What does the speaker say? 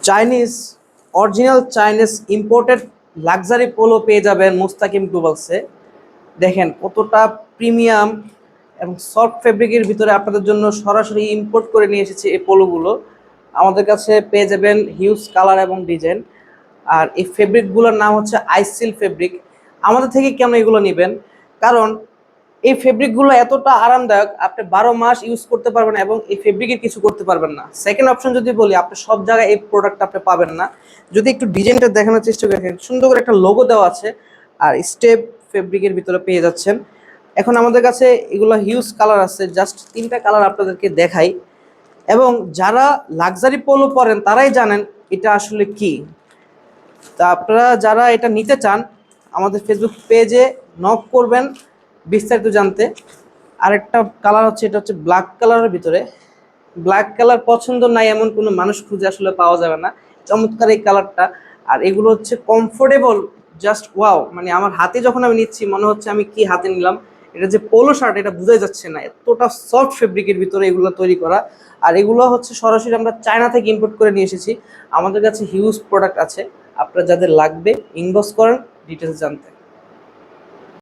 Chinese original Chinese imported luxury polo পেয়ে যাবেন মুস্তাকিম গ্লোবালসে। দেখেন কতটা প্রিমিয়াম এবং সফট ফেব্রিকের ভিতরে আপনাদের জন্য সরাসরি ইম্পোর্ট করে নিয়ে এসেছি এই পোলোগুলো। আমাদের কাছে পেয়ে যাবেন হিউজ কালার এবং ডিজাইন। আর এই ফেব্রিকগুলোর নাম হচ্ছে আইসিল ফেব্রিক। আমাদের থেকে কেন এগুলো নেবেন? কারণ এই ফেব্রিকগুলো এতটা আরামদায়ক, আপনি 12 মাস ইউজ করতে পারবেন এবং এই ফেব্রিকের কিছু করতে পারবেন না। সেকেন্ড অপশন যদি বলি, আপনি সব জায়গায় এই প্রোডাক্ট আপনি পাবেন না। যদি একটু ডিজাইনটা দেখানোর চেষ্টা করেন, সুন্দর করে একটা লোগো দেওয়া আছে আর স্টেপ ফেব্রিকের ভিতরে পেয়ে যাচ্ছেন। এখন আমাদের কাছে এগুলো হিউজ কালার আছে, জাস্ট 3টা কালার আপনাদেরকে দেখাই। এবং যারা লাক্সারি পোলো পরেন তারাই জানেন এটা আসলে কি। তা আপনারা যারা এটা নিতে চান আমাদের ফেসবুক পেজে নক করবেন বিস্তারিত জানতে। আরেকটা কালার হচ্ছে, এটা হচ্ছে ব্ল্যাক কালারের ভিতরে। ব্ল্যাক কালার পছন্দ নাই এমন কোনো মানুষ খুঁজে আসলে পাওয়া যাবে না। চমৎকার এই কালারটা। আর এগুলো হচ্ছে কমফোর্টেবল, জাস্ট ওয়াও। মানে আমার হাতে যখন আমি নিচ্ছি মনে হচ্ছে আমি কি হাতে নিলাম। এটা যে পোলো শার্ট এটা বোঝাই যাচ্ছে না, এতটা সফট ফেব্রিকের ভিতরে এগুলো তৈরি করা। আর এগুলো হচ্ছে সরাসরি আমরা চায়না থেকে ইম্পোর্ট করে নিয়ে এসেছি। আমাদের কাছে হিউজ প্রোডাক্ট আছে, আপনারা যাদের লাগবে ইনবক্স করেন ডিটেলস জানতে।